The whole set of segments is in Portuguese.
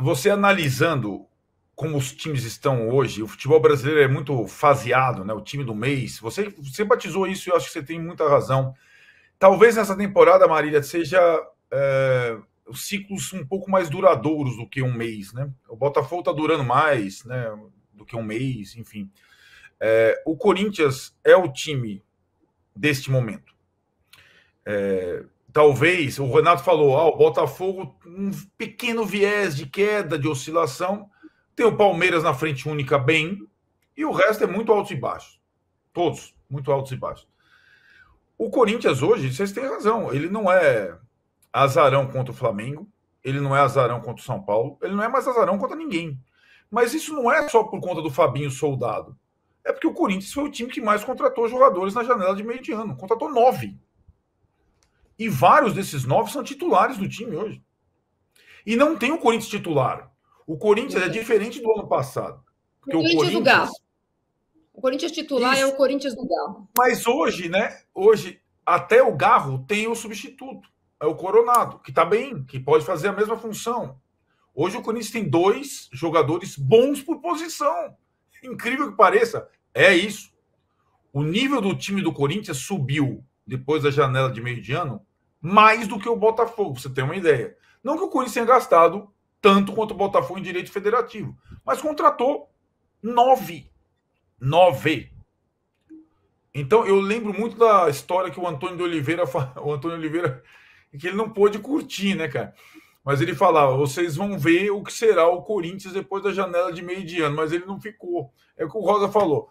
você analisando como os times estão hoje, o futebol brasileiro é muito faseado, né? O time do mês. Você batizou isso e eu acho que você tem muita razão. Talvez nessa temporada, Marília, seja os ciclos um pouco mais duradouros do que um mês, né? O Botafogo está durando mais, né? Do que um mês, enfim. O Corinthians é o time deste momento. Talvez, o Renato falou, o Botafogo, um pequeno viés de queda, de oscilação. Tem o Palmeiras na frente única bem, e o resto é muito altos e baixos. Todos, muito altos e baixos. O Corinthians hoje, vocês têm razão, ele não é azarão contra o Flamengo, ele não é azarão contra o São Paulo, ele não é mais azarão contra ninguém. Mas isso não é só por conta do Fabinho Soldado. É porque o Corinthians foi o time que mais contratou jogadores na janela de meio de ano. Contratou 9. E vários desses 9 são titulares do time hoje. E não tem o Corinthians titular. O Corinthians é diferente do ano passado. Porque o Corinthians do Galo. O Corinthians titular é o Corinthians do Galo. Mas hoje, né? Hoje, até o Garro tem o substituto. É o Coronado, que está bem, que pode fazer a mesma função. Hoje o Corinthians tem 2 jogadores bons por posição. Incrível que pareça, é isso. O nível do time do Corinthians subiu depois da janela de meio de ano mais do que o Botafogo, pra você ter uma ideia. Não que o Corinthians tenha gastado tanto quanto o Botafogo em direito federativo, mas contratou 9. Então, eu lembro muito da história que o Antônio Oliveira, que ele não pôde curtir, né, cara? Mas ele falava, vocês vão ver o que será o Corinthians depois da janela de meio de ano, mas ele não ficou. É o que o Rosa falou.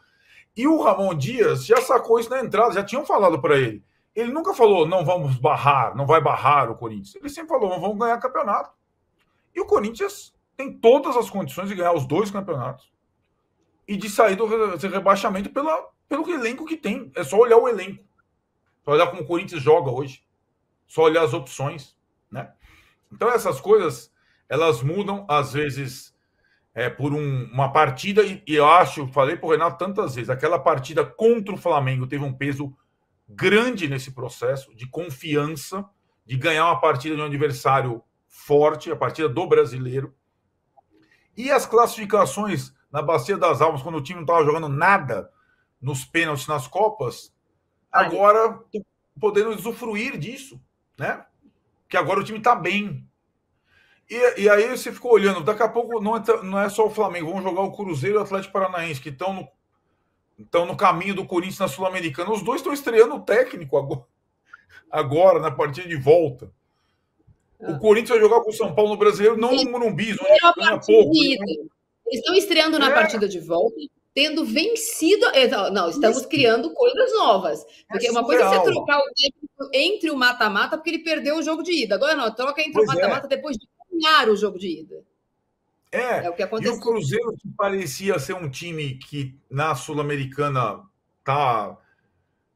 E o Ramon Dias já sacou isso na entrada, já tinham falado para ele. Ele nunca falou, não vamos barrar, não vai barrar o Corinthians. Ele sempre falou, vamos ganhar campeonato. E o Corinthians tem todas as condições de ganhar os 2 campeonatos. E de sair do rebaixamento pelo elenco que tem. É só olhar o elenco. Só olhar como o Corinthians joga hoje. Só olhar as opções, né? Então essas coisas, elas mudam, às vezes, por uma partida, e eu acho, falei para o Renato tantas vezes, aquela partida contra o Flamengo teve um peso grande nesse processo de confiança, de ganhar uma partida de um adversário forte, a partida do brasileiro. E as classificações na Bacia das Almas, quando o time não estava jogando nada nos pênaltis nas Copas, agora podendo usufruir disso, né? Que agora o time está bem. E aí você ficou olhando, daqui a pouco não é só o Flamengo, vamos jogar o Cruzeiro e o Atlético Paranaense, que estão no caminho do Corinthians na Sul-Americana. Os 2 estão estreando o técnico agora na partida de volta. O Corinthians vai jogar com o São Paulo no Brasileiro, não no Morumbi, ganha pouco. Eles estão estreando na partida de volta, tendo vencido. Não, estamos criando coisas novas. Porque uma coisa é você trocar o técnico entre o mata-mata, porque ele perdeu o jogo de ida. Agora não, troca entre o mata-mata depois de ganhar o jogo de ida. É o que aconteceu. E o Cruzeiro, que parecia ser um time que na Sul-Americana tá.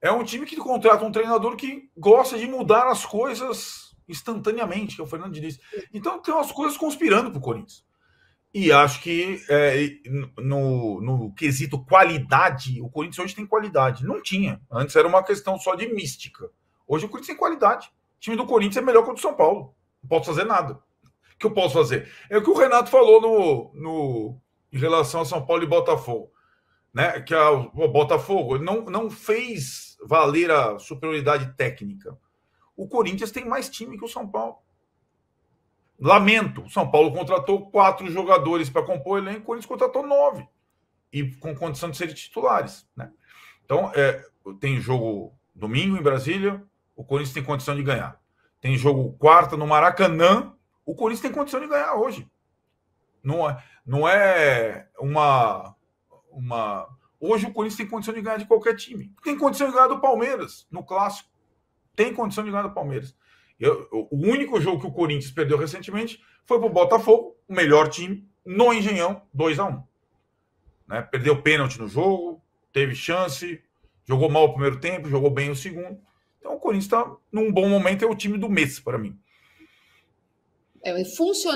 É um time que contrata um treinador que gosta de mudar as coisas instantaneamente, que é o Fernando Diniz. Então tem umas coisas conspirando para o Corinthians. E acho que no quesito qualidade, o Corinthians hoje tem qualidade. Não tinha. Antes era uma questão só de mística. Hoje o Corinthians tem qualidade. O time do Corinthians é melhor que o do São Paulo. Não posso fazer nada. O que eu posso fazer? É o que o Renato falou em relação a São Paulo e Botafogo. Né? Que o Botafogo não fez valer a superioridade técnica. O Corinthians tem mais time que o São Paulo. Lamento, o São Paulo contratou 4 jogadores para compor o elenco, o Corinthians contratou 9. E com condição de serem titulares. Né? Então, tem jogo domingo em Brasília, o Corinthians tem condição de ganhar. Tem jogo quarta no Maracanã, o Corinthians tem condição de ganhar hoje. Não é uma... Hoje o Corinthians tem condição de ganhar de qualquer time. Tem condição de ganhar do Palmeiras, no Clássico. Tem condição de ganhar do Palmeiras. O único jogo que o Corinthians perdeu recentemente foi para o Botafogo, o melhor time, no Engenhão, 2-1. Né? Perdeu pênalti no jogo, teve chance, jogou mal o primeiro tempo, jogou bem o segundo. Então o Corinthians está num bom momento, é o time do mês para mim. Funcionar